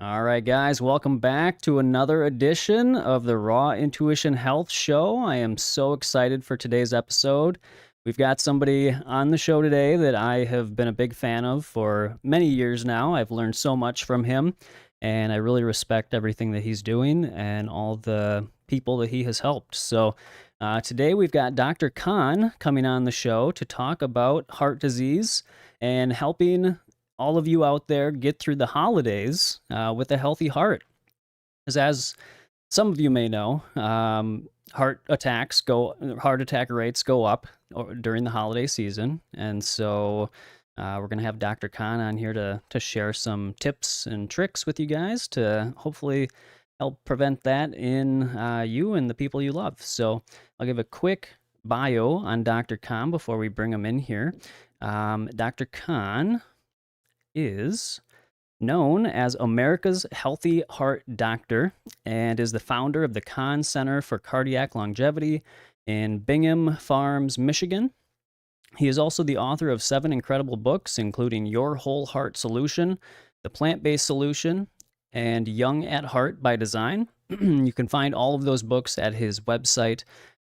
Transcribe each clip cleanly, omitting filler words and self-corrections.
All right, guys, welcome back to another edition of the Raw Intuition Health Show. I am so excited for today's episode. We've got somebody on the show today that I have been a big fan of for many years now. I've learned so much from him, and I really respect everything that he's doing and all the people that he has helped. So, today we've got Dr. Kahn coming on the show to talk about heart disease and helping all of you out there get through the holidays with a healthy heart. Because as some of you may know, heart attack rates go up during the holiday season, and so we're going to have Dr. Kahn on here to share some tips and tricks with you guys to hopefully help prevent that in you and the people you love. So I'll give a quick bio on Dr. Kahn before we bring him in here. Dr. Kahn is known as America's Healthy Heart Doctor and is the founder of the Kahn Center for Cardiac Longevity in Bingham Farms, Michigan. He is also the author of 7 incredible books, including Your Whole Heart Solution, The Plant-Based Solution, and Young at Heart by Design. You can find all of those books at his website,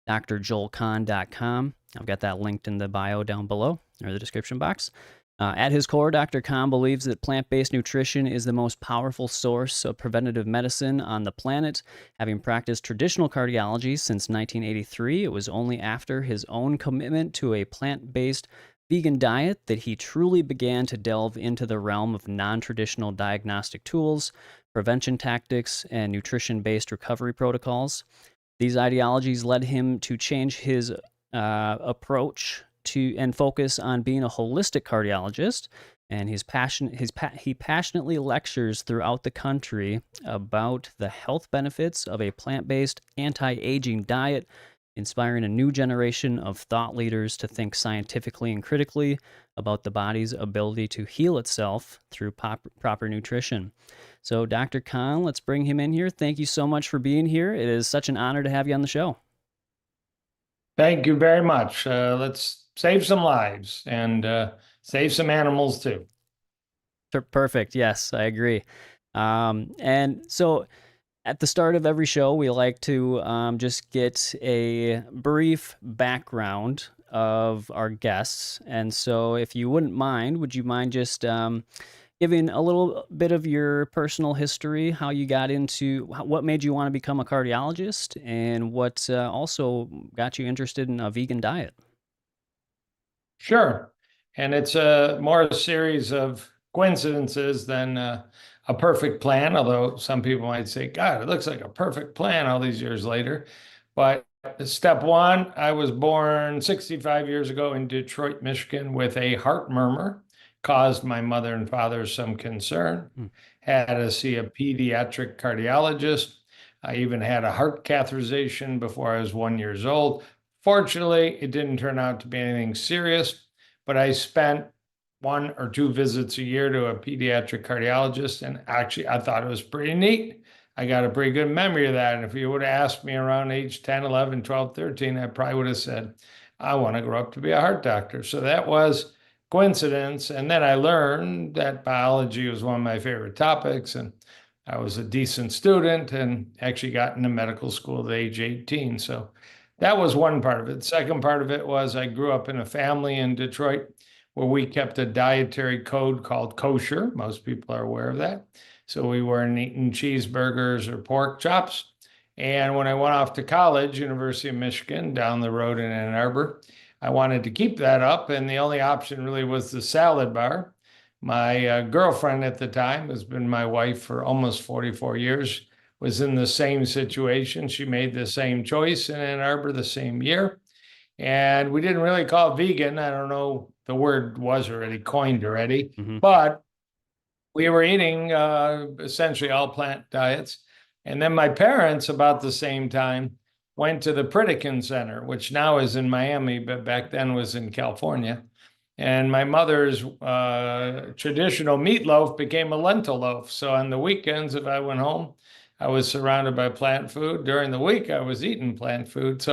drjoelkahn.com. I've got that linked in the bio down below, or the description box. At his core, Dr. Kahn believes that plant-based nutrition is the most powerful source of preventative medicine on the planet. Having practiced traditional cardiology since 1983, it was only after his own commitment to a plant-based vegan diet that he truly began to delve into the realm of non-traditional diagnostic tools, prevention tactics, and nutrition-based recovery protocols. These ideologies led him to change his approach and focus on being a holistic cardiologist, and he passionately lectures throughout the country about the health benefits of a plant-based anti-aging diet, inspiring a new generation of thought leaders to think scientifically and critically about the body's ability to heal itself through proper nutrition. So Dr. Kahn, let's bring him in here. Thank you so much for being here. It is such an honor to have you on the show. Thank you very much. Let's save some lives and save some animals too. Perfect. Yes, I agree. And so at the start of every show, we like to just get a brief background of our guests. And so if you wouldn't mind, would you mind just giving a little bit of your personal history, how you got into, what made you want to become a cardiologist, and what also got you interested in a vegan diet? Sure. And it's more a series of coincidences than a perfect plan, although some people might say, God, it looks like a perfect plan all these years later. But step one, I was born 65 years ago in Detroit, Michigan, with a heart murmur, caused my mother and father some concern, had to see a pediatric cardiologist. I even had a heart catheterization before I was 1 year old. Fortunately, it didn't turn out to be anything serious, but I spent 1 or 2 visits a year to a pediatric cardiologist, and actually I thought it was pretty neat. I got a pretty good memory of that, and if you would have asked me around age 10, 11, 12, 13, I probably would have said, I want to grow up to be a heart doctor. So that was coincidence, and then I learned that biology was one of my favorite topics, and I was a decent student and actually got into medical school at age 18. So that was one part of it. The second part of it was I grew up in a family in Detroit where we kept a dietary code called kosher. Most people are aware of that. So we weren't eating cheeseburgers or pork chops. And when I went off to college, University of Michigan, down the road in Ann Arbor, I wanted to keep that up. And the only option really was the salad bar. My girlfriend at the time, has been my wife for almost 44 years, was in the same situation. She made the same choice in Ann Arbor the same year. And we didn't really call it vegan. I don't know, the word was already coined already, but we were eating essentially all plant diets. And then my parents, about the same time, went to the Pritikin Center, which now is in Miami, but back then was in California. And my mother's traditional meatloaf became a lentil loaf. So on the weekends, if I went home, I was surrounded by plant food. During the week, I was eating plant food.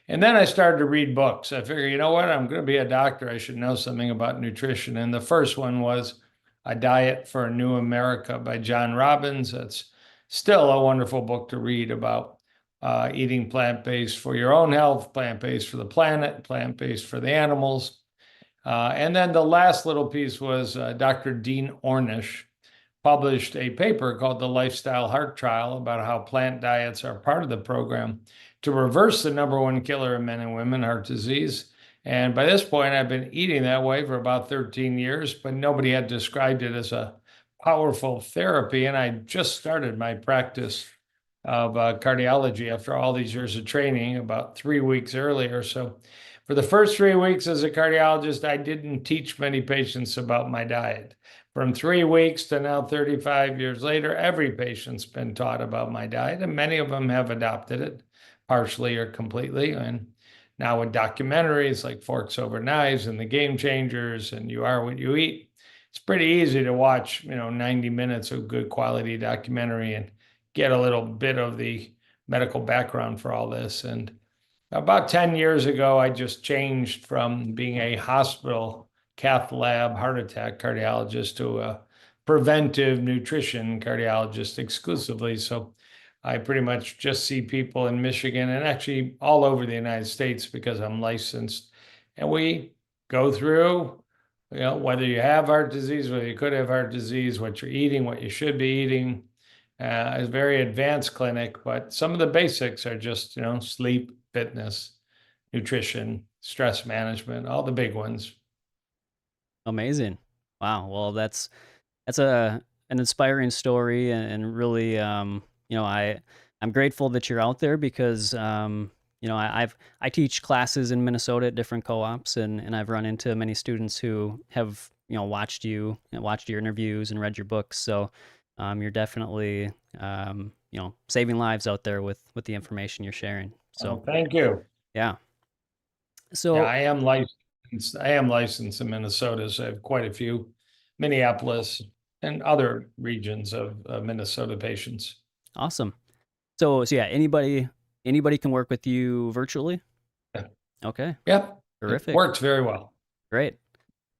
And then I started to read books. I figured, you know what? I'm going to be a doctor. I should know something about nutrition. And the first one was A Diet for a New America by John Robbins. That's still a wonderful book to read about eating plant-based for your own health, plant-based for the planet, plant-based for the animals. And then the last little piece was Dr. Dean Ornish published a paper called The Lifestyle Heart Trial about how plant diets are part of the program to reverse the number one killer in men and women, heart disease. And by this point, I've been eating that way for about 13 years, but nobody had described it as a powerful therapy. And I just started my practice of cardiology after all these years of training about 3 weeks earlier. So for the first 3 weeks as a cardiologist, I didn't teach many patients about my diet. From 3 weeks to now 35 years later, every patient's been taught about my diet, and many of them have adopted it, partially or completely. And now with documentaries like Forks Over Knives and The Game Changers and You Are What You Eat, it's pretty easy to watch, 90 minutes of good quality documentary and get a little bit of the medical background for all this. And about 10 years ago, I just changed from being a hospital cath lab heart attack cardiologist to a preventive nutrition cardiologist exclusively. So I pretty much just see people in Michigan and actually all over the United States because I'm licensed. And we go through, whether you have heart disease, whether you could have heart disease, what you're eating, what you should be eating. It's a very advanced clinic, but some of the basics are just, sleep, fitness, nutrition, stress management, all the big ones. Amazing. Wow. Well, that's an inspiring story, and really, I'm grateful that you're out there because I teach classes in Minnesota at different co-ops, and I've run into many students who have watched you and watched your interviews and read your books. So you're definitely saving lives out there with the information you're sharing. So Thank you. yeah. Yeah, So I am licensed. I am licensed in Minnesota, so I have quite a few Minneapolis and other regions of Minnesota patients. awesome. So yeah, anybody can work with you virtually. Yeah. Okay, Yep, it terrific, works very well. great.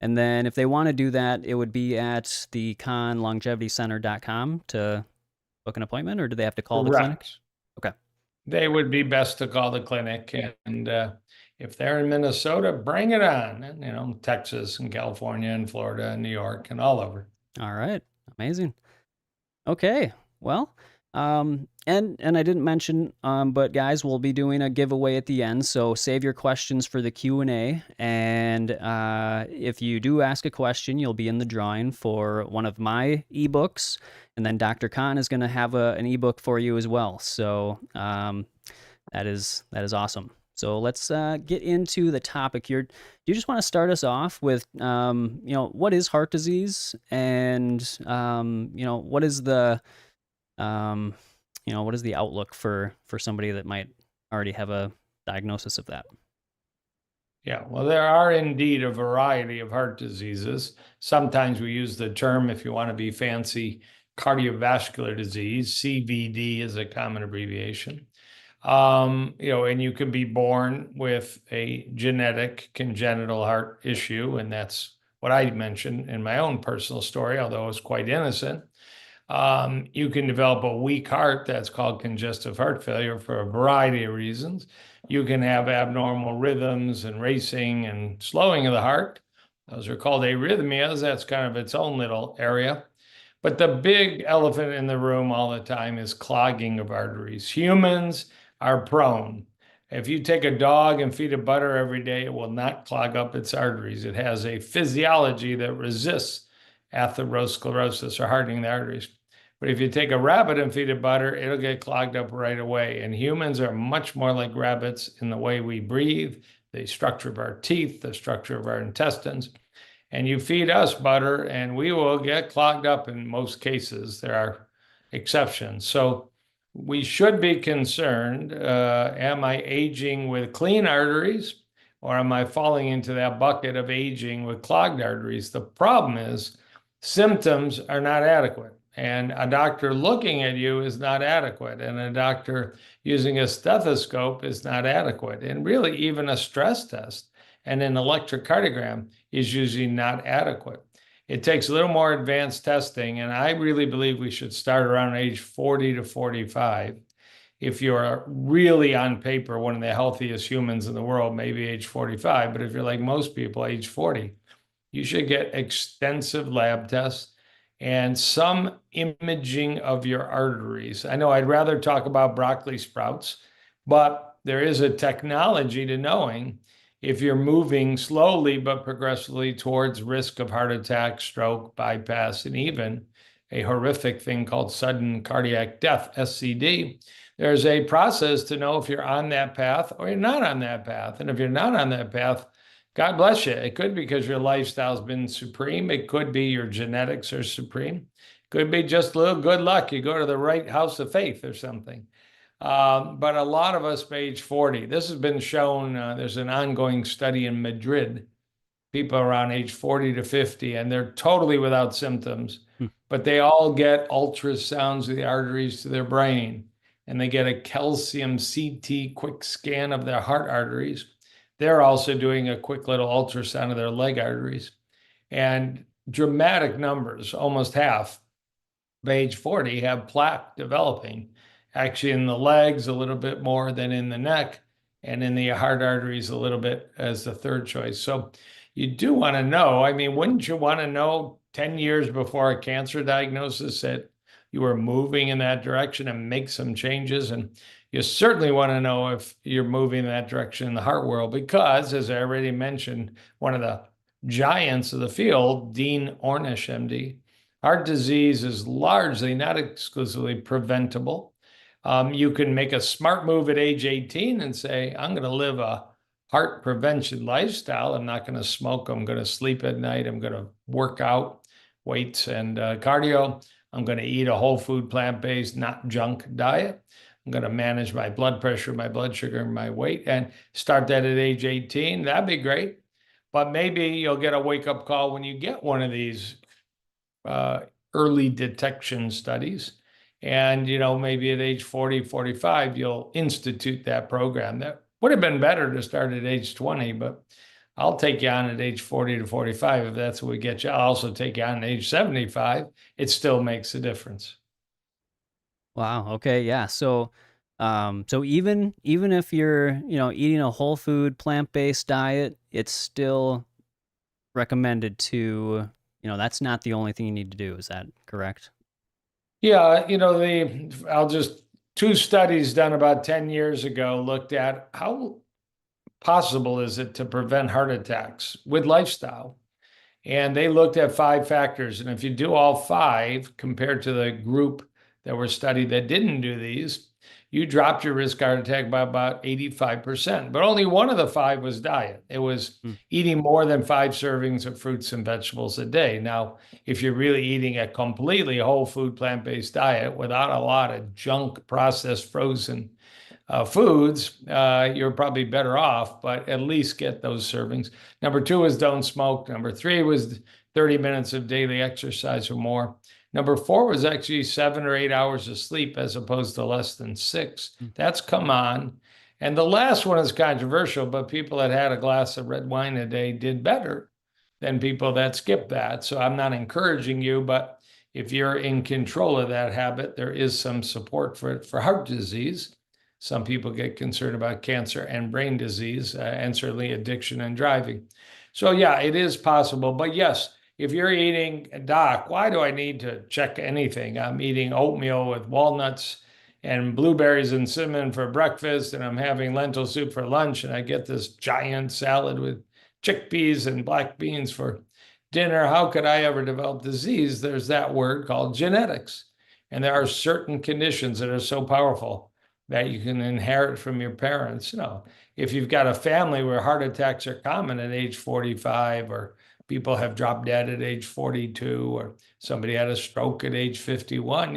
And then if they want to do that, it would be at the kahnlongevitykcenter.com to book an appointment, or do they have to call the clinic? Correct. Okay. They would be best to call the clinic, and if they're in Minnesota, bring it on. And Texas and California and Florida and New York and all over. All right. Amazing. Okay. Well, and I didn't mention, but guys, we'll be doing a giveaway at the end. So save your questions for the Q&A. And if you do ask a question, you'll be in the drawing for one of my ebooks. And then Dr. Kahn is going to have an ebook for you as well. So that is awesome. So let's get into the topic here. Do you just want to start us off with, what is heart disease, and what is the what is the outlook for somebody that might already have a diagnosis of that? Yeah, well, there are indeed a variety of heart diseases. Sometimes we use the term, if you want to be fancy, cardiovascular disease. CVD is a common abbreviation. And you can be born with a genetic congenital heart issue, and that's what I mentioned in my own personal story, although it was quite innocent. You can develop a weak heart that's called congestive heart failure for a variety of reasons. You can have abnormal rhythms and racing and slowing of the heart. Those are called arrhythmias. That's kind of its own little area. But the big elephant in the room all the time is clogging of arteries. Humans are prone. If you take a dog and feed it butter every day, it will not clog up its arteries. It has a physiology that resists atherosclerosis or hardening the arteries. But if you take a rabbit and feed it butter, it'll get clogged up right away. And humans are much more like rabbits in the way we breathe, the structure of our teeth, the structure of our intestines. And you feed us butter and we will get clogged up in most cases. There are exceptions. So we should be concerned, am I aging with clean arteries, or am I falling into that bucket of aging with clogged arteries? The problem is symptoms are not adequate, and a doctor looking at you is not adequate, and a doctor using a stethoscope is not adequate, and really even a stress test and an electrocardiogram is usually not adequate. It takes a little more advanced testing, and I really believe we should start around age 40 to 45. If you're really on paper one of the healthiest humans in the world, maybe age 45, but if you're like most people, age 40, you should get extensive lab tests and some imaging of your arteries. I know I'd rather talk about broccoli sprouts, but there is a technology to knowing if you're moving slowly but progressively towards risk of heart attack, stroke, bypass, and even a horrific thing called sudden cardiac death, SCD. There's a process to know if you're on that path or you're not on that path. And if you're not on that path, God bless you. It could be because your lifestyle's been supreme. It could be your genetics are supreme. It could be just a little good luck. You go to the right house of faith or something. But a lot of us by age 40, this has been shown. There's an ongoing study in Madrid, people around age 40 to 50, and they're totally without symptoms, Hmm. but they all get ultrasounds of the arteries to their brain, and they get a calcium CT quick scan of their heart arteries. They're also doing a quick little ultrasound of their leg arteries, and dramatic numbers, almost half by age 40 have plaque developing, actually in the legs a little bit more than in the neck, and in the heart arteries a little bit as the third choice. So you do want to know. I mean, wouldn't you want to know 10 years before a cancer diagnosis that you were moving in that direction and make some changes? And you certainly want to know if you're moving in that direction in the heart world, because, as I already mentioned, one of the giants of the field, Dean Ornish, MD, heart disease is largely, not exclusively, preventable. You can make a smart move at age 18 and say, I'm going to live a heart prevention lifestyle. I'm not going to smoke. I'm going to sleep at night. I'm going to work out, weights and cardio. I'm going to eat a whole food, plant-based, not junk diet. I'm going to manage my blood pressure, my blood sugar, my weight, and start that at age 18. That'd be great. But maybe you'll get a wake-up call when you get one of these uh, early detection studies. And, maybe at age 40, 45, you'll institute that program. That would have been better to start at age 20, but I'll take you on at age 40 to 45 if that's what we get you. I'll also take you on at age 75. It still makes a difference. Wow. Okay. Yeah. So even if you're eating a whole food plant-based diet, it's still recommended to that's not the only thing you need to do. Is that correct? Yeah, I'll just, two studies done about 10 years ago looked at how possible is it to prevent heart attacks with lifestyle. And they looked at five factors. And if you do all five compared to the group that were studied that didn't do these, you dropped your risk of heart attack by about 85%. But only one of the five was diet. It was Hmm. eating more than 5 servings of fruits and vegetables a day. Now, if you're really eating a completely whole food, plant-based diet without a lot of junk, processed, frozen foods, you're probably better off, but at least get those servings. Number two was don't smoke. Number three was 30 minutes of daily exercise or more. Number four was actually 7 or 8 hours of sleep as opposed to less than 6. Hmm. That's come on. And the last one is controversial, but people that had a glass of red wine a day did better than people that skipped that. So I'm not encouraging you, but if you're in control of that habit, there is some support for it for heart disease. Some people get concerned about cancer and brain disease, and certainly addiction and driving. So, yeah, it is possible. But yes, if you're eating, doc, why do I need to check anything? I'm eating oatmeal with walnuts and blueberries and cinnamon for breakfast, and I'm having lentil soup for lunch, and I get this giant salad with chickpeas and black beans for dinner. How could I ever develop disease? There's that word called genetics. And there are certain conditions that are so powerful that you can inherit from your parents. If you've got a family where heart attacks are common at age 45, or people have dropped dead at age 42, or somebody had a stroke at age 51,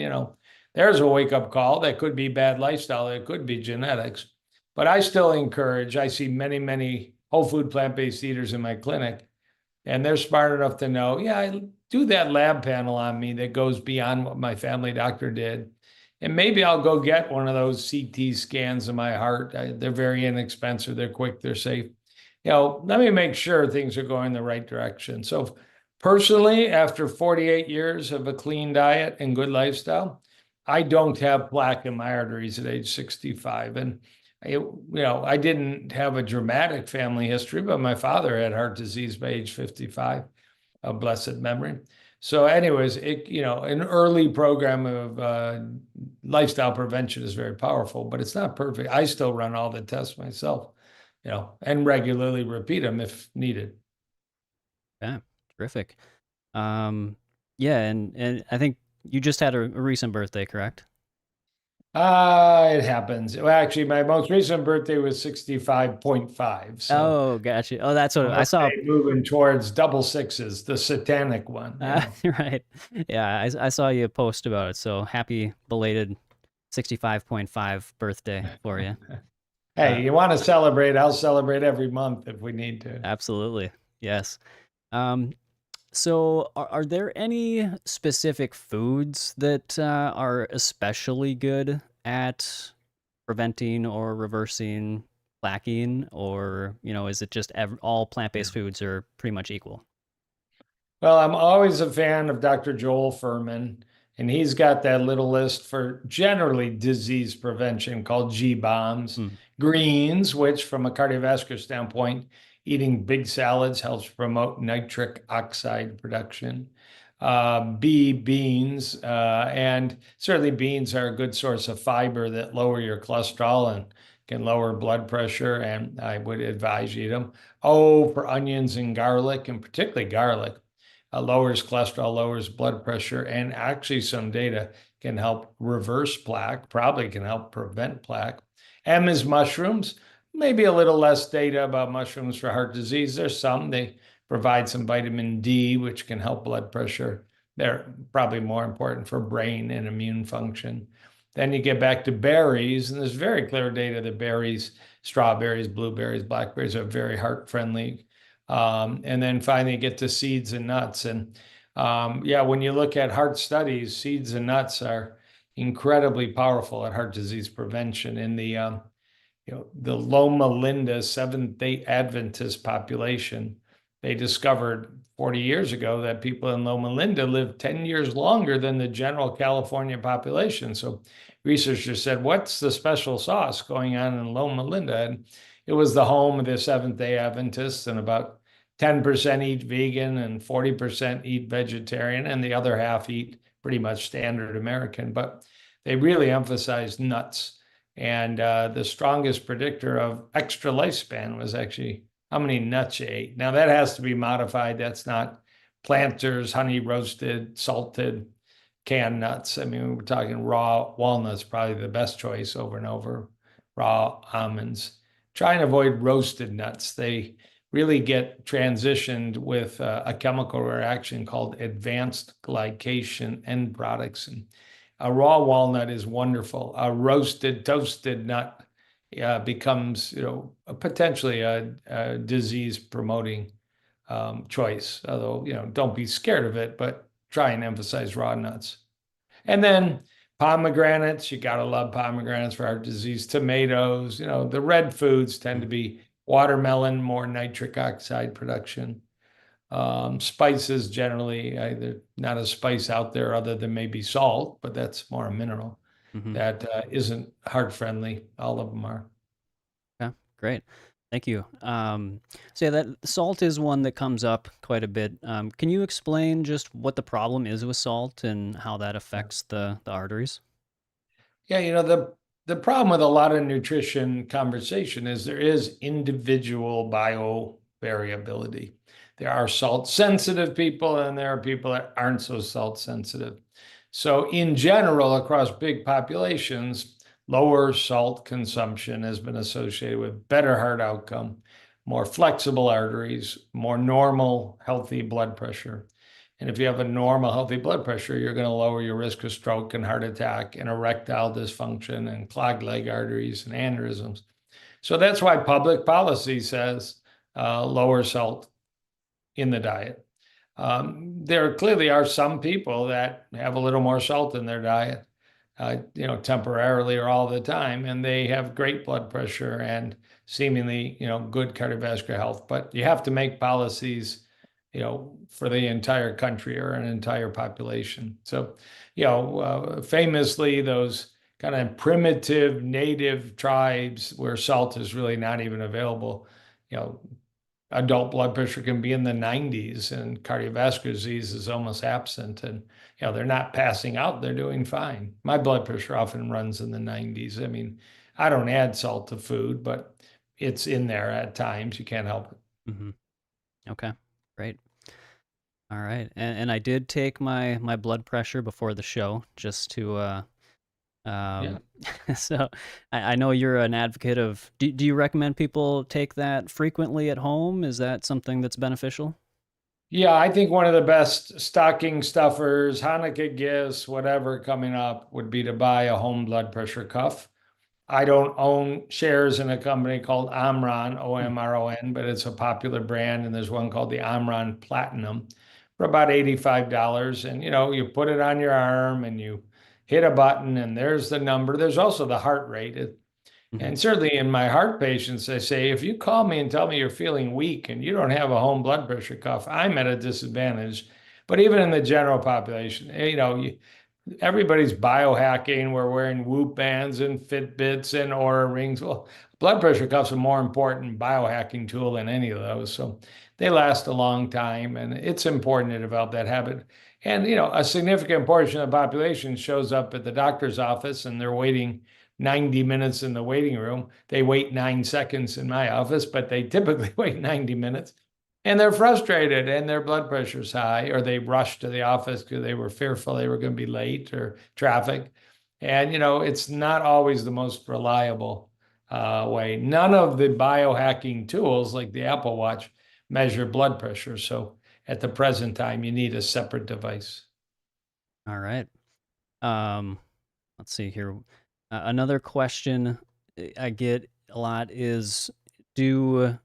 there's a wake-up call. That could be bad lifestyle. It could be genetics. But I still encourage, I see many, many whole food plant-based eaters in my clinic, and they're smart enough to know, yeah, I do that lab panel on me that goes beyond what my family doctor did. And maybe I'll go get one of those CT scans of my heart. They're very inexpensive. They're quick. They're safe. Let me make sure things are going the right direction. So Personally, after 48 years of a clean diet and good lifestyle, I don't have plaque in my arteries at age 65. And I didn't have a dramatic family history, but my father had heart disease by age 55, of blessed memory. So, anyways, an early program of lifestyle prevention is very powerful, but it's not perfect. I still run all the tests myself, and regularly repeat them if needed. Yeah, terrific. Um, yeah, and I think you just had a recent birthday, correct? It happens. Well, actually, my most recent birthday was 65.5. So Oh, gotcha. Oh, that's what I'm I saw. already moving towards double sixes, the satanic one. Right. Yeah, I saw you post about it. So happy belated 65.5 birthday for you. Hey, Uh, you want to celebrate? I'll celebrate every month if we need to. Absolutely. Yes. Um, so are there any specific foods that are especially good at preventing or reversing plaquing, or is it just all plant-based foods are pretty much equal? Well, I'm always a fan of Dr. Joel Furman, and he's got that little list for generally disease prevention called G bombs. Mm, Greens, which from a cardiovascular standpoint, eating big salads helps promote nitric oxide production. Beans, and certainly beans are a good source of fiber that lower your cholesterol and can lower blood pressure, and I would advise you eat them. Oh, for onions and garlic, and particularly garlic, lowers cholesterol, lowers blood pressure, and actually some data can help reverse plaque, probably can help prevent plaque. M is mushrooms. Maybe a little less data about mushrooms for heart disease. There's some, they provide some vitamin D, which can help blood pressure. They're probably more important for brain and immune function. Then you get back to berries, and there's very clear data that berries, strawberries, blueberries, blackberries are very heart friendly. And then finally get to seeds and nuts. And yeah, when you look at heart studies, seeds and nuts are incredibly powerful at heart disease prevention. In the Loma Linda Seventh-day Adventist population, they discovered 40 years ago that people in Loma Linda live 10 years longer than the general California population. So researchers said, what's the special sauce going on in Loma Linda? And it was the home of the Seventh-day Adventists, and about 10% eat vegan and 40% eat vegetarian, and the other half eat pretty much standard American. But they really emphasized nuts. And the strongest predictor of extra lifespan was actually how many nuts you ate. Now, that has to be modified. That's not planters, honey roasted, salted, canned nuts. I mean, we're talking raw walnuts, probably the best choice over and over, raw almonds. Try and avoid roasted nuts. They really get transitioned with a chemical reaction called advanced glycation end products. And a raw walnut is wonderful. A roasted, toasted nut becomes, potentially a disease-promoting choice. Although, don't be scared of it, but try and emphasize raw nuts. And then pomegranates, you gotta love pomegranates for heart disease. Tomatoes, the red foods tend to mm, be watermelon, more nitric oxide production. Spices generally, there's not a spice out there other than maybe salt, but that's more a mineral mhm. that isn't heart friendly. All of them are. Yeah, great. Thank you. So yeah, that salt is one that comes up quite a bit. Can you explain just what the problem is with salt and how that affects the arteries? Yeah, the problem with a lot of nutrition conversation is there is individual bio variability. There are salt sensitive people and there are people that aren't so salt sensitive. So in general, across big populations, lower salt consumption has been associated with better heart outcome, more flexible arteries, more normal, healthy blood pressure. And if you have a normal, healthy blood pressure, you're going to lower your risk of stroke and heart attack and erectile dysfunction and clogged leg arteries and aneurysms. So that's why public policy says lower salt in the diet. There clearly are some people that have a little more salt in their diet, temporarily or all the time, and they have great blood pressure and seemingly, good cardiovascular health. But you have to make policies for the entire country or an entire population. So, famously, those kind of primitive native tribes where salt is really not even available, you know, adult blood pressure can be in the 90s and cardiovascular disease is almost absent. And, they're not passing out, they're doing fine. My blood pressure often runs in the 90s. I mean, I don't add salt to food, but it's in there at times. You can't help it. Hmm. Okay, great. All right, and I did take my blood pressure before the show just to Yeah. um, so I know you're an advocate of. Do you recommend people take that frequently at home? Is that something that's beneficial? Yeah, I think one of the best stocking stuffers, Hanukkah gifts, whatever coming up would be to buy a home blood pressure cuff. I don't own shares in a company called Omron, Hmm. Omron, but it's a popular brand, and there's one called the Omron Platinum for about $85. And you put it on your arm and you hit a button, and there's the number. There's also the heart rate. Hmm. And certainly in my heart patients, I say, if you call me and tell me you're feeling weak and you don't have a home blood pressure cuff, I'm at a disadvantage. But even in the general population, everybody's biohacking. We're wearing Whoop bands and Fitbits and Aura rings. Well, blood pressure cuffs are a more important biohacking tool than any of those. So they last a long time, and it's important to develop that habit. And a significant portion of the population shows up at the doctor's office and they're waiting 90 minutes in the waiting room. They wait 9 seconds in my office, but they typically wait 90 minutes. And they're frustrated and their blood pressure's high, or they rush to the office because they were fearful they were going to be late or traffic. And, it's not always the most reliable way. None of the biohacking tools like the Apple Watch measure blood pressure. So at the present time, you need a separate device. All right. Um, let's see here. Another question I get a lot is, do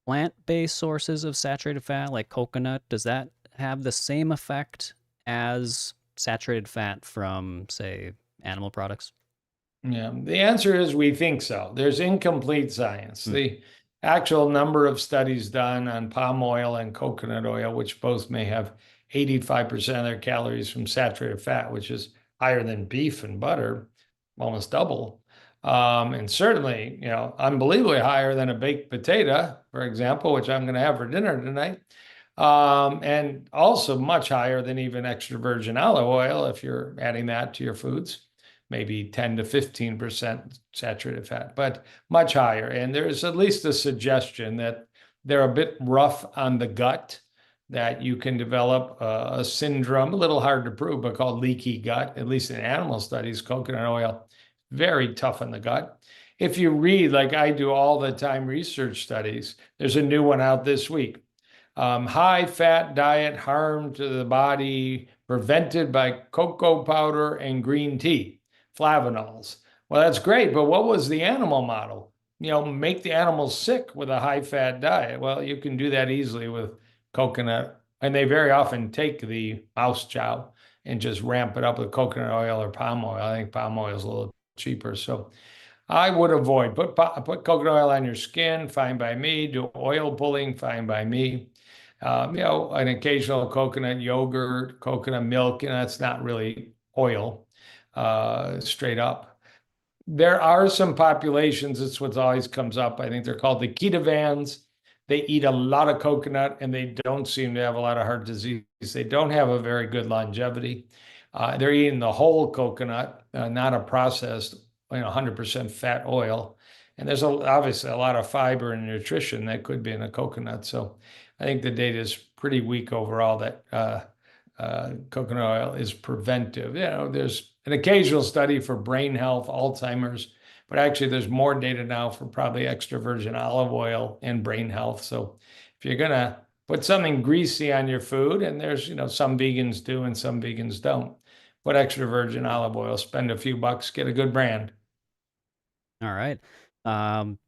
plant-based sources of saturated fat like coconut, does that have the same effect as saturated fat from, say, animal products? Yeah, the answer is we think so. There's incomplete science. Hmm. The actual number of studies done on palm oil and coconut oil, which both may have 85% of their calories from saturated fat, which is higher than beef and butter, almost double. And certainly, unbelievably higher than a baked potato, for example, which I'm going to have for dinner tonight. And also much higher than even extra virgin olive oil if you're adding that to your foods, maybe 10 to 15% saturated fat, but much higher. And there's at least a suggestion that they're a bit rough on the gut, that you can develop a syndrome, a little hard to prove, but called leaky gut, at least in animal studies. Coconut oil, very tough on the gut. If you read, like I do all the time, research studies, there's a new one out this week. High fat diet harm to the body prevented by cocoa powder and green tea, flavanols. Well, that's great, but what was the animal model? Make the animals sick with a high fat diet. Well, you can do that easily with coconut, and they very often take the mouse chow and just ramp it up with coconut oil or palm oil. I think palm oil is a little cheaper. So I would avoid put coconut oil on your skin, fine by me. Do oil pulling, fine by me. An occasional coconut yogurt, coconut milk, that's not really oil, straight up. There are some populations, it's what always comes up. I think they're called the ketovans. They eat a lot of coconut and they don't seem to have a lot of heart disease. They don't have a very good longevity. They're eating the whole coconut, not a processed, 100% fat oil. And there's obviously a lot of fiber and nutrition that could be in a coconut. So I think the data is pretty weak overall that coconut oil is preventive. There's an occasional study for brain health, Alzheimer's, but actually there's more data now for probably extra virgin olive oil and brain health. So if you're gonna put something greasy on your food, and there's, some vegans do and some vegans don't, put extra virgin olive oil, spend a few bucks, get a good brand. All right. Um,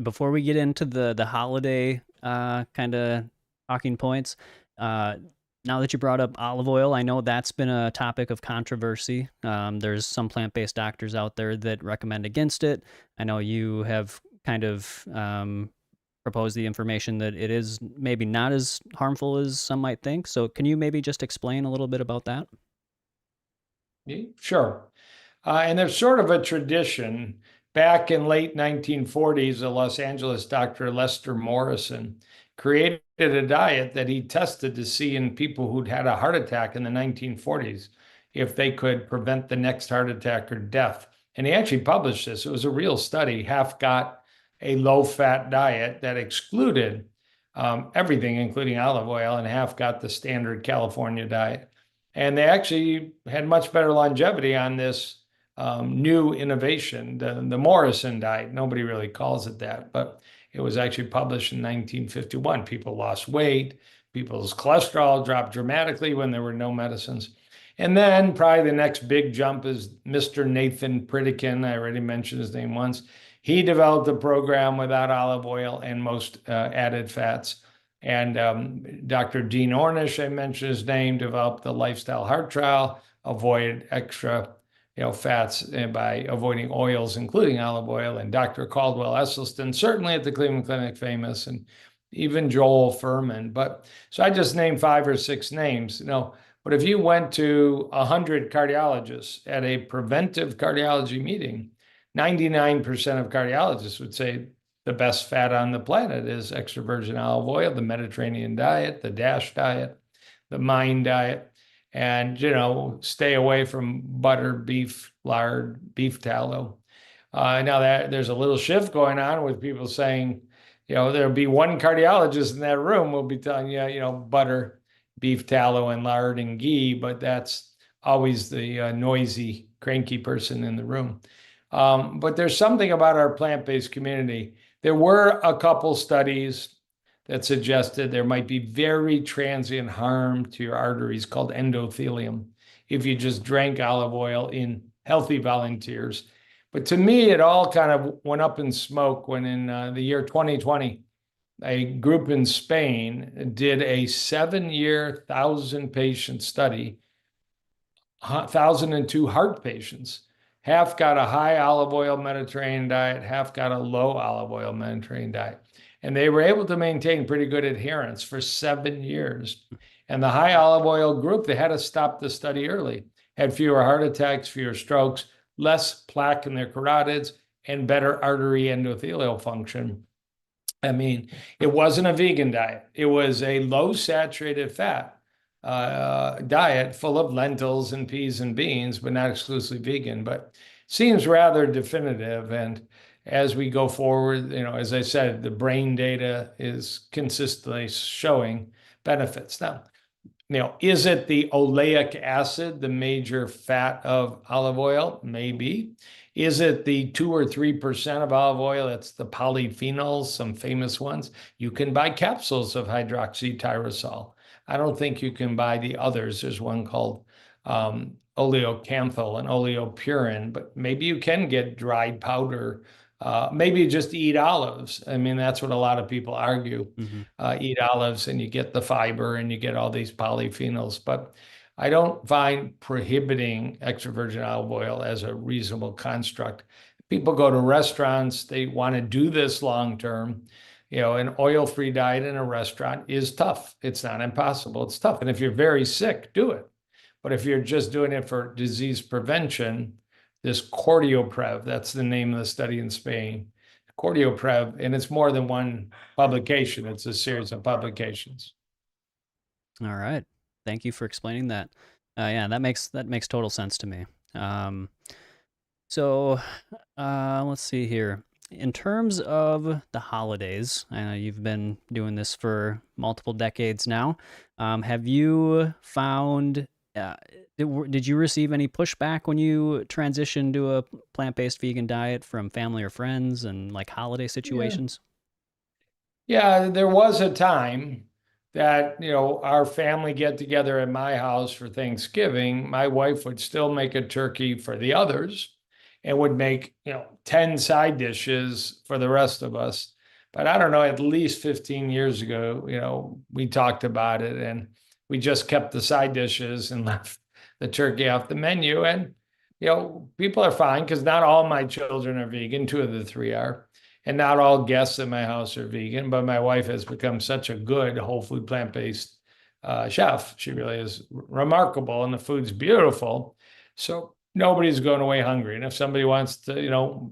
Before we get into the holiday kind of talking points, uh, now that you brought up olive oil, I know that's been a topic of controversy. There's some plant-based doctors out there that recommend against it. I know you have kind of propose the information that it is maybe not as harmful as some might think. So, can you maybe just explain a little bit about that? Sure. And there's sort of a tradition. Back in late 1940s, a Los Angeles doctor, Lester Morrison, created a diet that he tested to see in people who'd had a heart attack in the 1940s if they could prevent the next heart attack or death. And he actually published this. It was a real study. Half got a low-fat diet that excluded everything, including olive oil, and half got the standard California diet. And they actually had much better longevity on this new innovation, the Morrison diet. Nobody really calls it that, but it was actually published in 1951. People lost weight, people's cholesterol dropped dramatically when there were no medicines. And then probably the next big jump is Mr. Nathan Pritikin. I already mentioned his name once. He developed a program without olive oil and most added fats. And Dr. Dean Ornish, I mentioned his name, developed the lifestyle heart trial, avoid extra fats by avoiding oils, including olive oil. And Dr. Caldwell Esselstyn, certainly at the Cleveland Clinic famous, and even Joel Furman. But so I just named 5 or 6 names, but if you went to 100 cardiologists at a preventive cardiology meeting, 99% of cardiologists would say the best fat on the planet is extra virgin olive oil, the Mediterranean diet, the DASH diet, the MIND diet, and stay away from butter, beef, lard, beef tallow. Now that there's a little shift going on with people saying, there'll be one cardiologist in that room will be telling you, butter, beef tallow, and lard and ghee, but that's always the noisy, cranky person in the room. But there's something about our plant-based community. There were a couple studies that suggested there might be very transient harm to your arteries called endothelium if you just drank olive oil in healthy volunteers. But to me, it all kind of went up in smoke when in the year 2020, a group in Spain did a 7-year, 1,000-patient study, 1,002 heart patients. Half got a high olive oil Mediterranean diet, half got a low olive oil Mediterranean diet. And they were able to maintain pretty good adherence for 7 years. And the high olive oil group, they had to stop the study early, had fewer heart attacks, fewer strokes, less plaque in their carotids, and better artery endothelial function. I mean, it wasn't a vegan diet. It was a low saturated fat diet full of lentils and peas and beans, but not exclusively vegan, but seems rather definitive. And as we go forward, as I said, the brain data is consistently showing benefits. Now, is it the oleic acid, the major fat of olive oil? Maybe. Is it the 2 or 3% of olive oil? It's the polyphenols, some famous ones. You can buy capsules of hydroxytyrosol. I don't think you can buy the others. There's one called oleocanthal and oleopurin, but maybe you can get dried powder. Maybe just eat olives. I mean, that's what a lot of people argue. Eat olives and you get the fiber and you get all these polyphenols. But I don't find prohibiting extra virgin olive oil as a reasonable construct. People go to restaurants, they want to do this long term. An oil-free diet in a restaurant is tough. It's not impossible. It's tough. And if you're very sick, do it. But if you're just doing it for disease prevention, this Cardioprev, that's the name of the study in Spain, Cardioprev, and it's more than one publication. It's a series of publications. All right. Thank you for explaining that. Yeah, that makes total sense to me. So let's see here. In terms of the holidays, I know you've been doing this for multiple decades now. Have you found, did you receive any pushback when you transitioned to a plant-based vegan diet from family or friends and like holiday situations? Yeah, there was a time that, our family get together at my house for Thanksgiving. My wife would still make a turkey for the others and would make, 10 side dishes for the rest of us. But I don't know, at least 15 years ago, we talked about it and we just kept the side dishes and left the turkey off the menu. And, people are fine because not all my children are vegan. 2 of the 3 are. And not all guests in my house are vegan, but my wife has become such a good whole food plant-based chef. She really is remarkable, and the food's beautiful. So nobody's going away hungry. And if somebody wants to,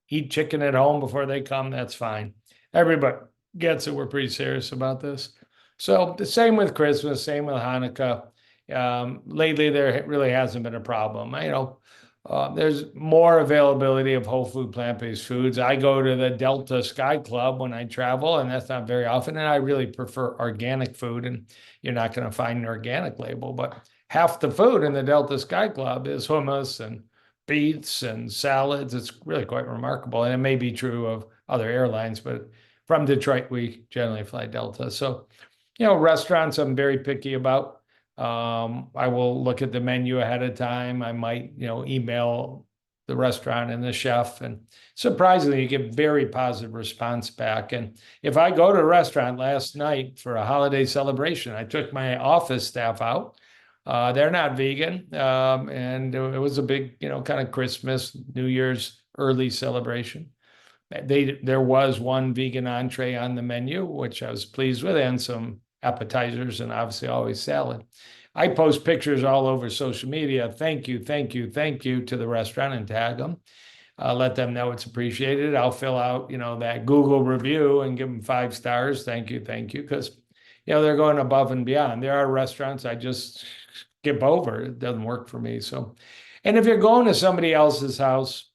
eat chicken at home before they come, that's fine. Everybody gets it. We're pretty serious about this. So the same with Christmas, same with Hanukkah. Lately, there really hasn't been a problem. There's more availability of whole food plant-based foods. I go to the Delta Sky Club when I travel, and that's not very often. And I really prefer organic food, and you're not going to find an organic label, but half the food in the Delta Sky Club is hummus and beets and salads. It's really quite remarkable. And it may be true of other airlines, but from Detroit, we generally fly Delta. So, restaurants I'm very picky about. I will look at the menu ahead of time. I might, email the restaurant and the chef, and surprisingly, you get very positive response back. And if I go to a restaurant last night for a holiday celebration, I took my office staff out. They're not vegan, and it was a big, kind of Christmas, New Year's early celebration. There was one vegan entree on the menu, which I was pleased with, and some appetizers, and obviously always salad. I post pictures all over social media. Thank you, thank you, thank you to the restaurant and tag them. Let them know it's appreciated. I'll fill out, that Google review and give them 5 stars. Thank you, because, they're going above and beyond. There are restaurants I just skip over. It doesn't work for me. So, and if you're going to somebody else's house,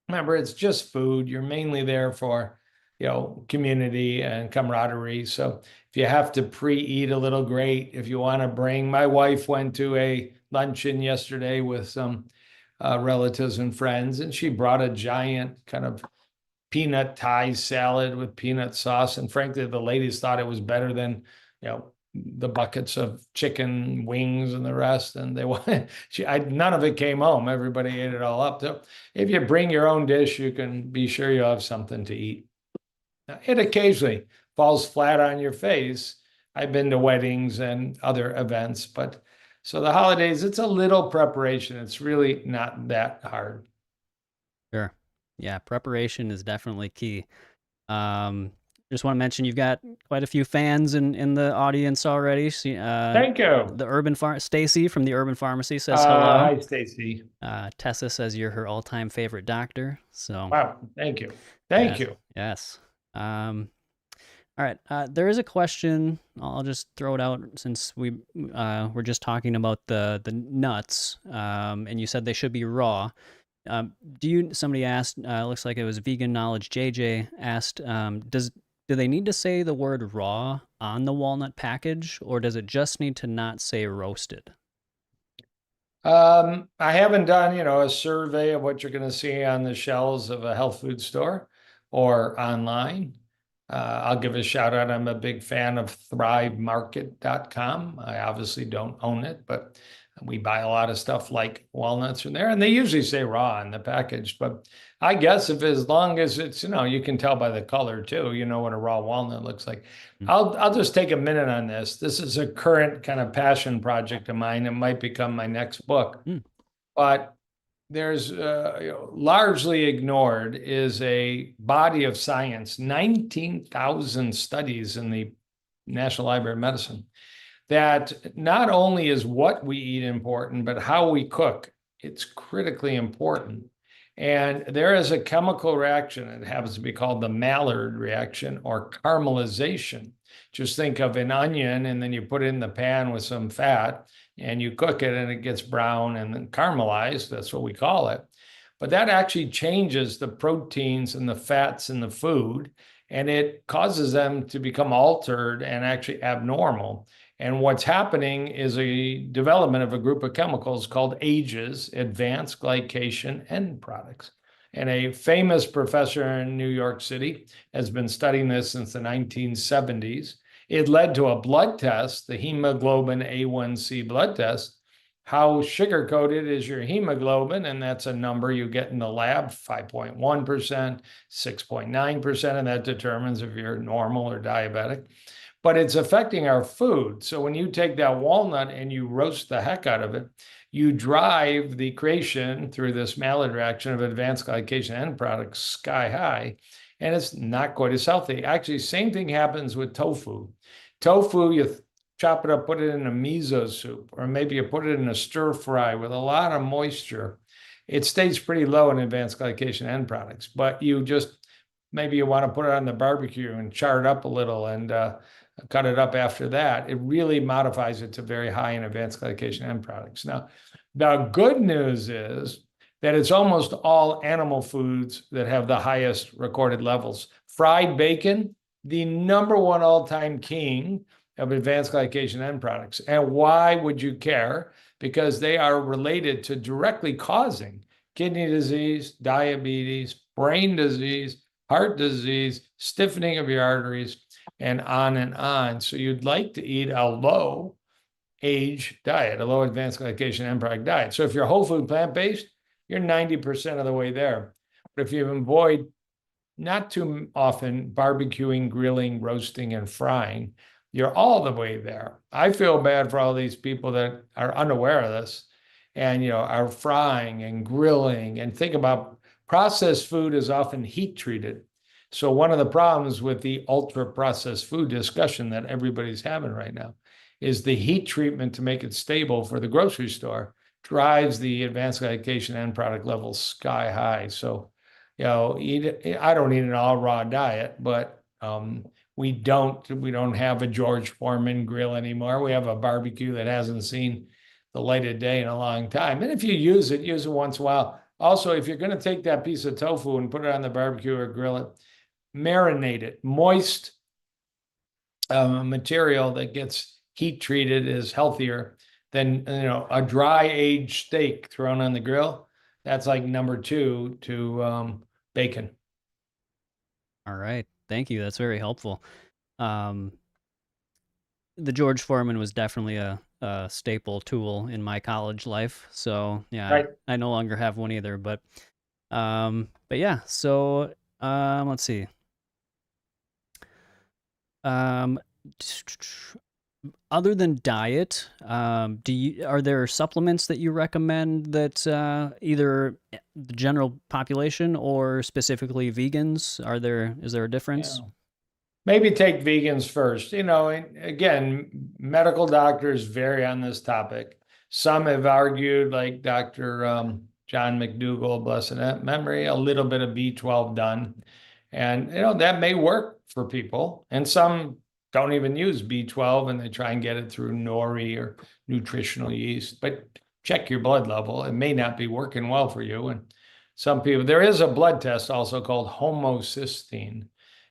remember, it's just food. You're mainly there for, community and camaraderie. So if you have to pre-eat a little, great. If you want to bring, my wife went to a luncheon yesterday with some relatives and friends, and she brought a giant kind of peanut Thai salad with peanut sauce. And frankly, the ladies thought it was better than, the buckets of chicken wings and the rest. And they wanted, none of it came home. Everybody ate it all up. So if you bring your own dish, you can be sure you'll have something to eat. Now, it occasionally falls flat on your face. I've been to weddings and other events, but so the holidays, it's a little preparation. It's really not that hard. Sure. Yeah, preparation is definitely key. Just want to mention you've got quite a few fans in the audience already. Thank you. Stacy from the Urban Pharmacy says hello. Hi, Stacy. Tessa says you're her all-time favorite doctor. So wow, thank you. Thank you. Yes. All right. There is a question. I'll just throw it out since we're just talking about the nuts, and you said they should be raw. Somebody asked, looks like it was Vegan Knowledge JJ asked, do they need to say the word raw on the walnut package, or does it just need to not say roasted? I haven't done, a survey of what you're going to see on the shelves of a health food store or online. I'll give a shout out. I'm a big fan of thrivemarket.com. I obviously don't own it, but we buy a lot of stuff like walnuts from there, and they usually say raw on the package. But I guess if as long as it's, you can tell by the color too, what a raw walnut looks like. I'll just take a minute on this. This is a current kind of passion project of mine. It might become my next book, but there's largely ignored is a body of science, 19,000 studies in the National Library of Medicine, that not only is what we eat important, but how we cook. It's critically important. And there is a chemical reaction. It happens to be called the Maillard reaction or caramelization. Just think of an onion, and then you put it in the pan with some fat, and you cook it, and it gets brown and then caramelized. That's what we call it. But that actually changes the proteins and the fats in the food, and it causes them to become altered and actually abnormal. And what's happening is a development of a group of chemicals called AGEs, advanced glycation end products. And a famous professor in New York City has been studying this since the 1970s. It led to a blood test, the hemoglobin A1C blood test. How sugar-coated is your hemoglobin? And that's a number you get in the lab, 5.1%, 6.9%, and that determines if you're normal or diabetic. But it's affecting our food. So when you take that walnut and you roast the heck out of it, you drive the creation through this Maillard reaction of advanced glycation end products sky high. and it's not quite as healthy. Actually, same thing happens with tofu. Tofu, you chop it up, put it in a miso soup, or maybe you put it in a stir fry with a lot of moisture. It stays pretty low in advanced glycation end products, but you just maybe you want to put it on the barbecue and char it up a little and cut it up after that. It really modifies it to very high in advanced glycation end products. Now, the good news is that it's almost all animal foods that have the highest recorded levels. Fried bacon, the number one all-time king of advanced glycation end products. And why would you care? Because they are related to directly causing kidney disease, diabetes, brain disease, heart disease, stiffening of your arteries, and on and on. So you'd like to eat a low age diet, a low advanced glycation end product diet. So if you're whole food plant-based, you're 90% of the way there. But if you avoid not too often barbecuing, grilling, roasting, and frying, you're all the way there. I feel bad for all these people that are unaware of this and are frying and grilling. And think about processed food is often heat treated. So one of the problems with the ultra processed food discussion that everybody's having right now is the heat treatment to make it stable for the grocery store drives the advanced glycation end product levels sky high. So, I don't eat an all raw diet, but we don't have a George Foreman grill anymore. We have a barbecue that hasn't seen the light of day in a long time. And if you use it once in a while. Also, if you're going to take that piece of tofu and put it on the barbecue or grill it, marinate it. Moist material that gets heat treated is healthier than a dry aged steak thrown on the grill. That's like number two to bacon. All right. Thank you. That's very helpful. Um, the George Foreman was definitely a staple tool in my college life. So yeah, Right. I no longer have one either. But yeah. So let's see. Um, other than diet, are there supplements that you recommend that either the general population or specifically vegans? Is there a difference? Yeah. Maybe take vegans first. And again, medical doctors vary on this topic. Some have argued, like Dr. John McDougall, blessed memory, a little bit of B12 done. And, that may work for people. And some don't even use B12 and they try and get it through nori or nutritional yeast. But check your blood level. It may not be working well for you. And some people, there is a blood test also called homocysteine.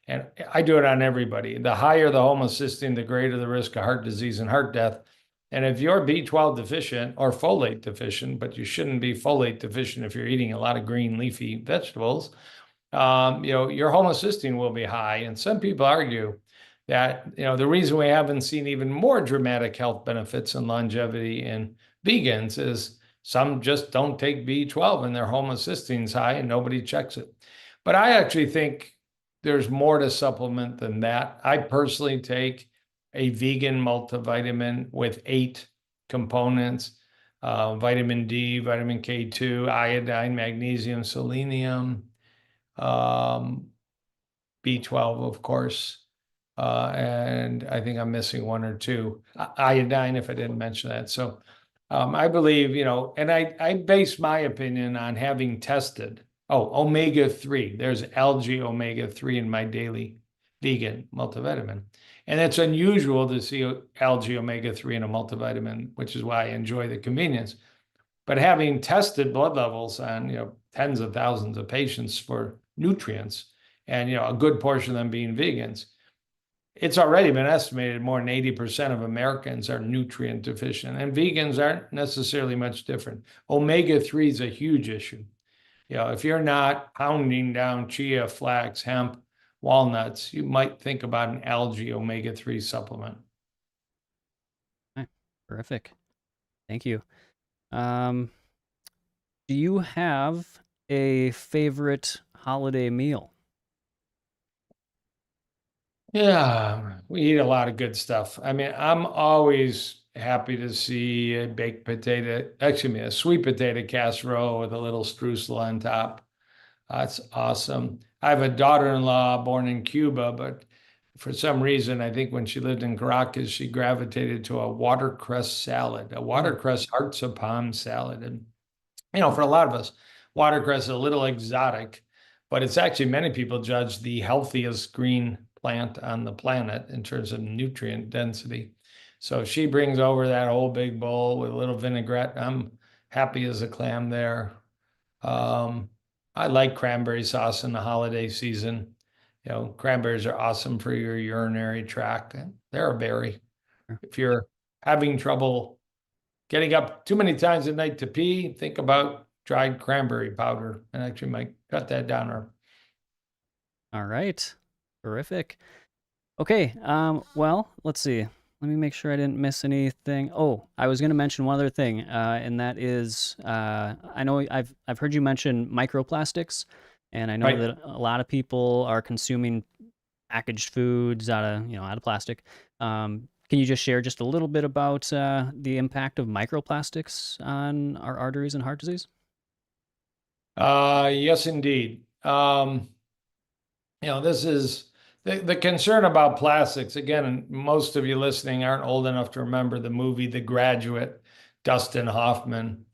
And I do it on everybody. The higher the homocysteine, the greater the risk of heart disease and heart death. And if you're B12 deficient or folate deficient, but you shouldn't be folate deficient if you're eating a lot of green leafy vegetables, your homocysteine will be high. And some people argue that, the reason we haven't seen even more dramatic health benefits and longevity in vegans is some just don't take B12 and their homocysteine's high and nobody checks it. But I actually think there's more to supplement than that. I personally take a vegan multivitamin with 8 components, vitamin D, vitamin K2, iodine, magnesium, selenium, B12, of course. And I think I'm missing one or two. Iodine, if I didn't mention that. So I believe, and I base my opinion on having tested. Oh, omega-3. There's algae omega-3 in my daily vegan multivitamin. And it's unusual to see algae omega-3 in a multivitamin, which is why I enjoy the convenience. But having tested blood levels on, tens of thousands of patients for nutrients and, a good portion of them being vegans, it's already been estimated more than 80% of Americans are nutrient deficient, and vegans aren't necessarily much different. Omega-3 is a huge issue. If you're not pounding down chia, flax, hemp, walnuts, you might think about an algae omega-3 supplement. Okay, terrific. Thank you. Um, do you have a favorite holiday meal? Yeah, we eat a lot of good stuff. I mean, I'm always happy to see a baked potato, excuse me, a sweet potato casserole with a little streusel on top. That's awesome. I have a daughter-in-law born in Cuba, but for some reason, I think when she lived in Caracas, she gravitated to a watercress salad, a Hmm. watercress hearts of palm salad. And, for a lot of us, watercress is a little exotic, but it's actually many people judge the healthiest green plant on the planet in terms of nutrient density. So she brings over that whole big bowl with a little vinaigrette. I'm happy as a clam there. Um, I like cranberry sauce in the holiday season. Cranberries are awesome for your urinary tract. They're a berry. Sure. If you're having trouble getting up too many times at night to pee, think about dried cranberry powder and actually might cut that down. Or All right. Terrific. Okay. Well, let's see. Let me make sure I didn't miss anything. Oh, I was going to mention one other thing, and that is, I know I've heard you mention microplastics, and I know right. that a lot of people are consuming packaged foods out of plastic. Can you just share just a little bit about the impact of microplastics on our arteries and heart disease? Yes, indeed. This is the concern about plastics. Again, most of you listening aren't old enough to remember the movie The Graduate, Dustin Hoffman.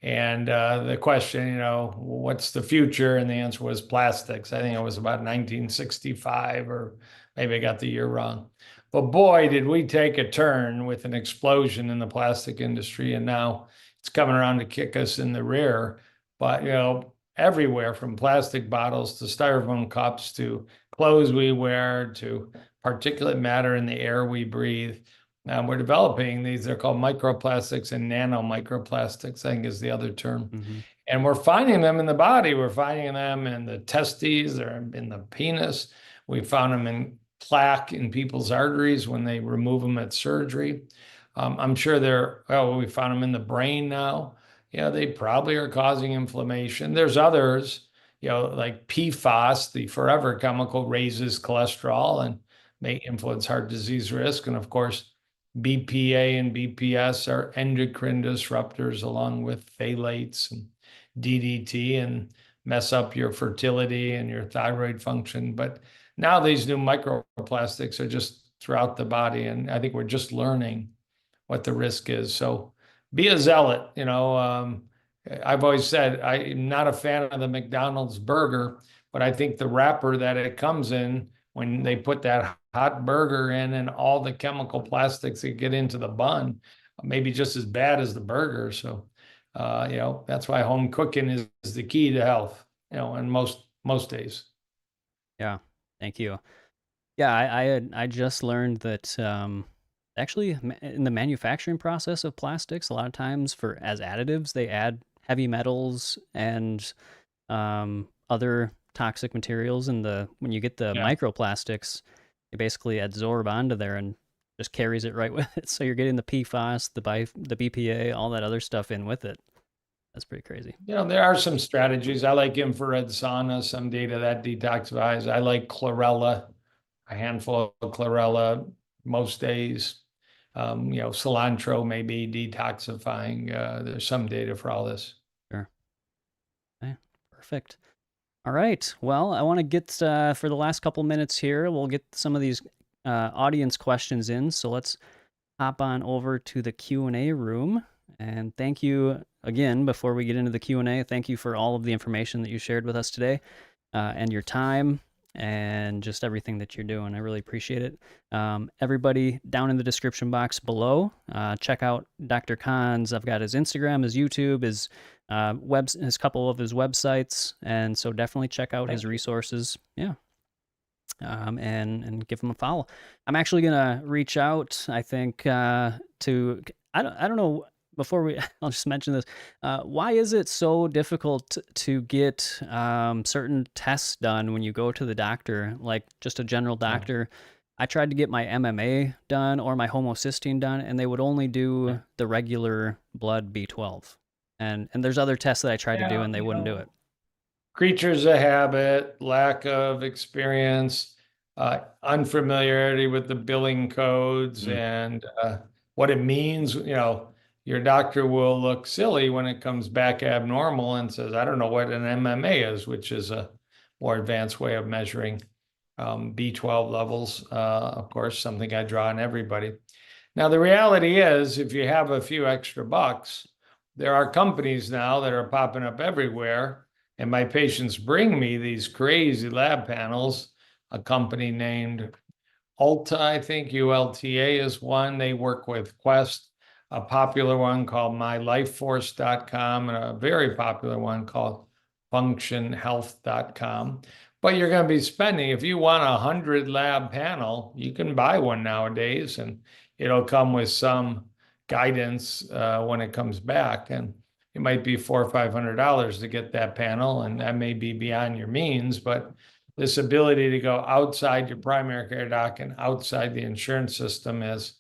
And the question, what's the future? And the answer was plastics. I think it was about 1965, or maybe I got the year wrong. But boy, did we take a turn with an explosion in the plastic industry. And now it's coming around to kick us in the rear. But, everywhere from plastic bottles to styrofoam cups to clothes we wear to particulate matter in the air we breathe. We're developing these, they're called microplastics and nanomicroplastics, I think is the other term. Mm-hmm. And we're finding them in the body. We're finding them in the testes, they're in the penis. We found them in plaque in people's arteries when they remove them at surgery. I'm sure we found them in the brain now. They probably are causing inflammation. There's others, like PFAS, the forever chemical, raises cholesterol and may influence heart disease risk. And of course, BPA and BPS are endocrine disruptors along with phthalates and DDT and mess up your fertility and your thyroid function. But now these new microplastics are just throughout the body. And I think we're just learning what the risk is. So be a zealot. I've always said I'm not a fan of the McDonald's burger, but I think the wrapper that it comes in, when they put that hot burger in and all the chemical plastics that get into the bun, maybe just as bad as the burger. So, that's why home cooking is the key to health, and most days. Yeah. Thank you. Yeah, I just learned that actually in the manufacturing process of plastics, a lot of times for as additives, they add heavy metals and other toxic materials. And when you get the Yeah. microplastics, they basically adsorb onto there and just carries it right with it. So you're getting the PFAS, the BPA, all that other stuff in with it. That's pretty crazy. There are some strategies. I like infrared sauna, some data that detoxifies. I like chlorella, a handful of chlorella most days. Cilantro may be detoxifying. There's some data for all this. Sure. Okay. Perfect. All right. Well, I want to get for the last couple minutes here, we'll get some of these audience questions in. So let's hop on over to the Q&A room. And thank you again, before we get into the Q&A, thank you for all of the information that you shared with us today, and your time and just everything that you're doing. I really appreciate it. Everybody down in the description box below, check out Dr. Kahn's. I've got his Instagram, his YouTube, his his couple of his websites, and so definitely check out his resources. Yeah. And give him a follow. I'm actually gonna reach out, I think, to I don't know. Before we, I'll just mention this. Why is it so difficult to get certain tests done when you go to the doctor, like just a general Yeah. doctor? I tried to get my MMA done or my homocysteine done, and they would only do the regular blood B12. And there's other tests that I tried to do, Yeah, and they wouldn't do it. creatures of habit, lack of experience, unfamiliarity with the billing codes Mm, and what it means. Your doctor will look silly when it comes back abnormal and says, I don't know what an MMA is, which is a more advanced way of measuring B12 levels, of course, something I draw on everybody. Now, the reality is, if you have a few extra bucks, there are companies now that are popping up everywhere. And my patients bring me these crazy lab panels, a company named Ulta, I think ULTA is one. They work with Quest, a popular one called mylifeforce.com, and a very popular one called functionhealth.com. But you're going to be spending, if you want 100 lab panel, you can buy one nowadays, and it'll come with some guidance when it comes back. And it might be $400 or $500 to get that panel, and that may be beyond your means, but this ability to go outside your primary care doc and outside the insurance system has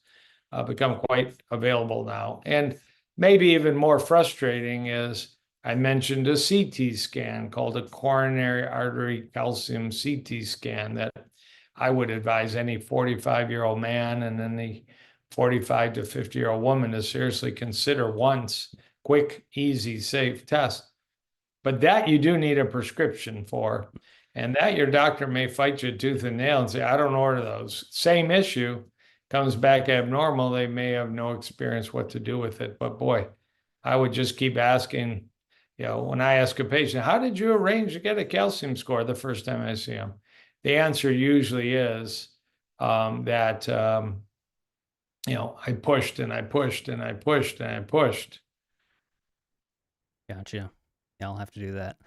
become quite available now. And maybe even more frustrating is I mentioned a CT scan called a coronary artery calcium CT scan that I would advise any 45-year-old man and any 45 to 50-year-old woman to seriously consider once. Quick, easy, safe test. But that you do need a prescription for. And that your doctor may fight you tooth and nail and say, I don't order those. Same issue comes back abnormal. They may have no experience what to do with it. But boy, I would just keep asking, when I ask a patient, how did you arrange to get a calcium score the first time I see them? The answer usually is that, I pushed and I pushed and I pushed and I pushed. Gotcha. Yeah, I'll have to do that.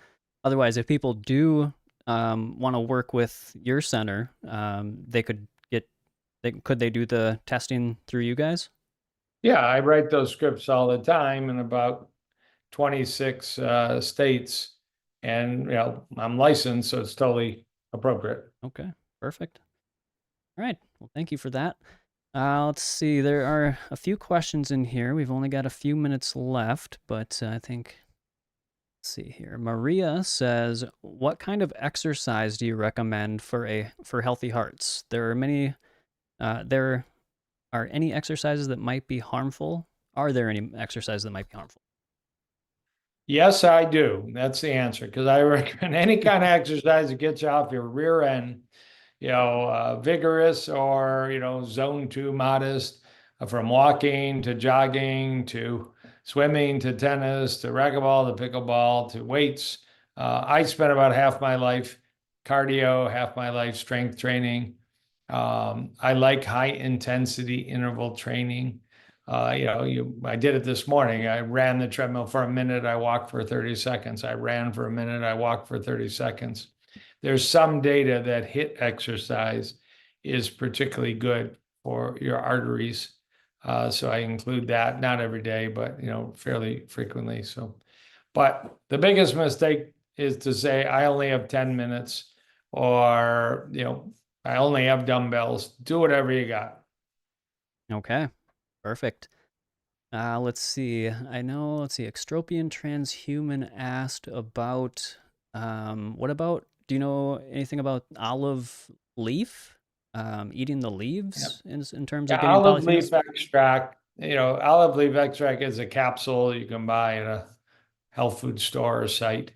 Otherwise, if people do want to work with your center, could they do the testing through you guys? Yeah, I write those scripts all the time in about 26 states, and I'm licensed, so it's totally appropriate. Okay, perfect. All right. Well, thank you for that. Let's see. There are a few questions in here. We've only got a few minutes left, but I think. Let's see here. Maria says, "What kind of exercise do you recommend for healthy hearts? There are many. There are any exercises that might be harmful? Are there any exercises that might be harmful?" Yes, I do. That's the answer, because I recommend any kind of exercise that gets you off your rear end, vigorous or, zone 2 modest, from walking to jogging to swimming to tennis to racquetball to pickleball to weights. I spent about half my life cardio, half my life strength training. I like high intensity interval training. I did it this morning. I ran the treadmill for a minute. I walked for 30 seconds. I ran for a minute. I walked for 30 seconds. There's some data that HIIT exercise is particularly good for your arteries. So I include that, not every day, but, fairly frequently. But the biggest mistake is to say, I only have 10 minutes, or, I only have dumbbells. Do whatever you got. Okay, perfect. Let's see. Let's see. Extropian Transhuman asked about, do you know anything about olive leaf? Eating the leaves in terms of getting Olive polyphenols? leaf extract. Olive leaf extract is a capsule you can buy at a health food store or site.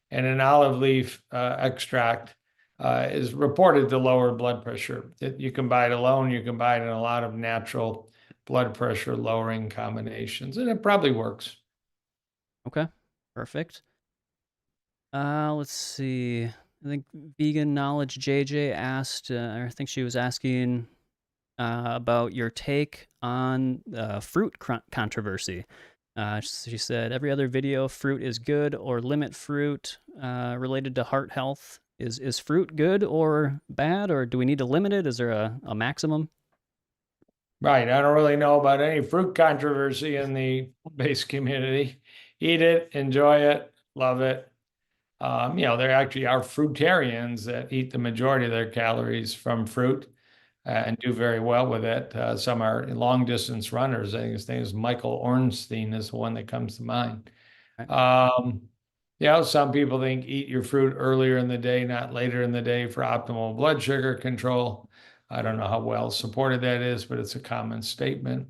And an olive leaf extract is reported to lower blood pressure. You can buy it alone. You can buy it in a lot of natural blood pressure lowering combinations, and it probably works. Okay, perfect. Let's see. I think Vegan Knowledge JJ asked, I think she was asking about your take on fruit controversy. She said, every other video, fruit is good, or limit fruit related to heart health. Is fruit good or bad, or do we need to limit it? Is there a maximum? Right. I don't really know about any fruit controversy in the base community. Eat it, enjoy it, love it. There actually are fruitarians that eat the majority of their calories from fruit and do very well with it. Some are long distance runners. I think his name is Michael Ornstein is the one that comes to mind. Um, some people think eat your fruit earlier in the day, not later in the day, for optimal blood sugar control. I don't know how well supported that is, but it's a common statement.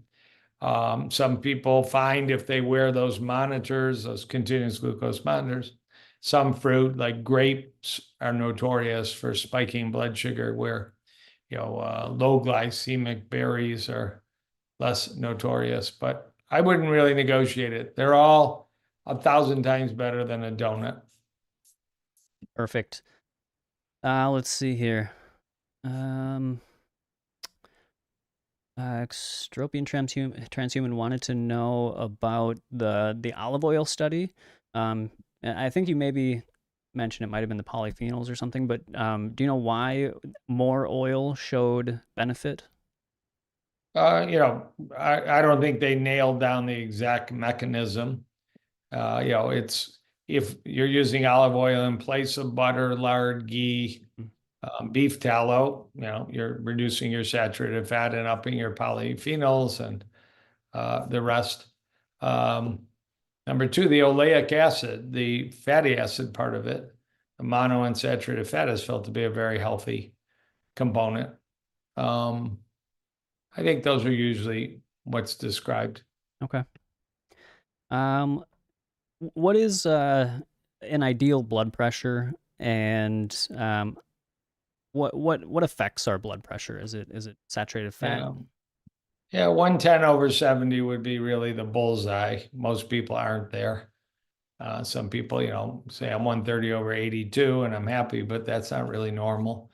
Some people find if they wear those monitors, those continuous glucose monitors, some fruit like grapes are notorious for spiking blood sugar, where low glycemic berries are less notorious. But I wouldn't really negotiate it. They're all 1,000 times better than a donut. Perfect. Let's see here. Um, Extropian transhuman wanted to know about the olive oil study. And I think you maybe mentioned it might have been the polyphenols or something, but do you know why more oil showed benefit? I don't think they nailed down the exact mechanism. It's if you're using olive oil in place of butter, lard, ghee, Mm. beef tallow, you're reducing your saturated fat and upping your polyphenols and the rest. Um, Number two, the oleic acid, the fatty acid part of it, the monounsaturated fat is felt to be a very healthy component. Um, I think those are usually what's described. Okay. Um, what is an ideal blood pressure, and what affects our blood pressure? Is it saturated fat? Yeah. Yeah, 110 over 70 would be really the bullseye. Most people aren't there. Some people, say I'm 130 over 82 and I'm happy, but that's not really normal.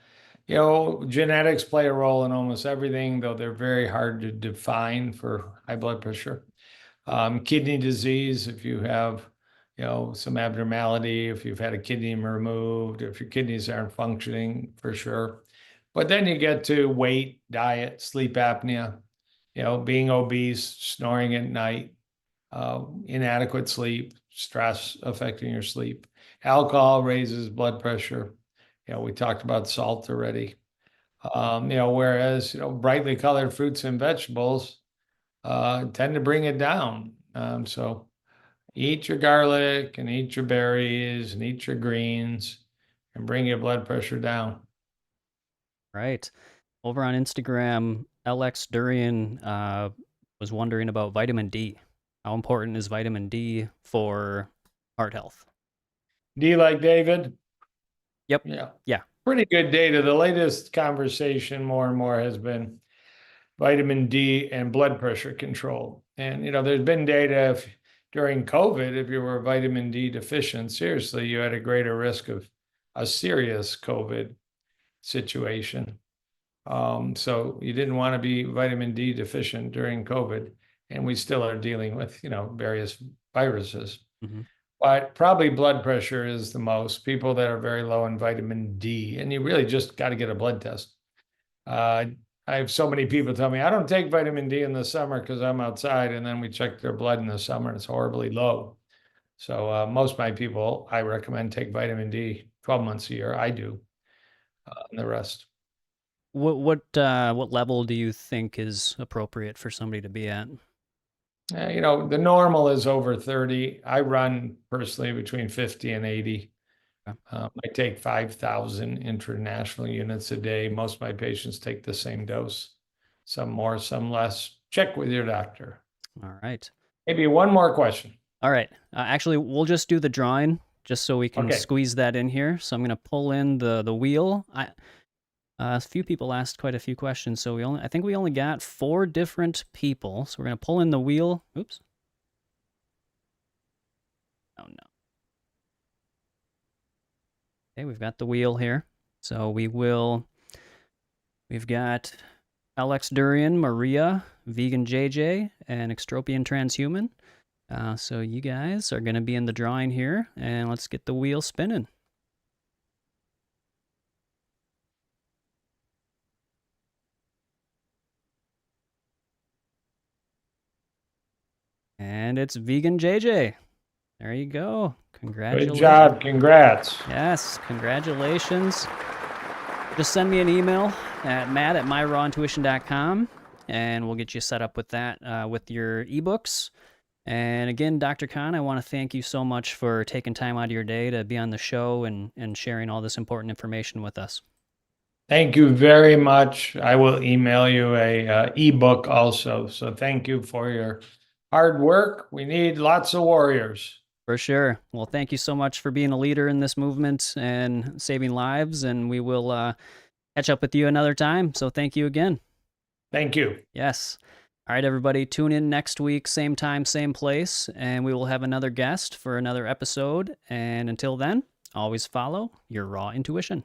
Genetics play a role in almost everything, though they're very hard to define for high blood pressure. Kidney disease, if you have, some abnormality, if you've had a kidney removed, if your kidneys aren't functioning, for sure. But then you get to weight, diet, sleep apnea, being obese, snoring at night, inadequate sleep, stress affecting your sleep. Alcohol raises blood pressure. We talked about salt already. Whereas, brightly colored fruits and vegetables tend to bring it down. So eat your garlic and eat your berries and eat your greens and bring your blood pressure down. Right. Over on Instagram, LX Durian was wondering about vitamin D. How important is vitamin D for heart health? Do you like David? Yep. Yeah. Yeah. Pretty good data. The latest conversation more and more has been vitamin D and blood pressure control. And, there's been data during COVID, if you were vitamin D deficient, seriously, you had a greater risk of a serious COVID situation. So you didn't want to be vitamin D deficient during COVID. And we still are dealing with, various viruses. Hmm. But probably blood pressure is the most people that are very low in vitamin D. And you really just got to get a blood test. Uh, I have so many people tell me I don't take vitamin D in the summer because I'm outside, and then we check their blood in the summer and it's horribly low. So most of my people, I recommend take vitamin D 12 months a year. I do, and the rest. What level do you think is appropriate for somebody to be at? The normal is over 30. I run personally between 50 and 80. Okay. I take 5,000 international units a day. Most of my patients take the same dose, some more, some less. Check with your doctor. All right. Maybe one more question. All right. Actually, we'll just do the drawing just so we can Okay. squeeze that in here. So I'm going to pull in the wheel. A few people asked quite a few questions, so I think we only got 4 different people. So we're going to pull in the wheel. Oops. Oh no. Okay, we've got the wheel here. So we've got Alex Durian, Maria, Vegan JJ, and Extropian Transhuman. So you guys are going to be in the drawing here, and let's get the wheel spinning. And it's Vegan JJ. There you go. Good Congratulations. job. Congrats. Yes, congratulations. Just send me an email at matt@myrawintuition.com, and we'll get you set up with that, with your ebooks. And again, Dr. Kahn, I want to thank you so much for taking time out of your day to be on the show and sharing all this important information with us. Thank you very much. I will email you a ebook also. So thank you for your hard work. We need lots of warriors. For sure. Well, thank you so much for being a leader in this movement and saving lives. And we will catch up with you another time. So thank you again. Thank you. Yes. All right, everybody, tune in next week, same time, same place, and we will have another guest for another episode. And until then, always follow your raw intuition.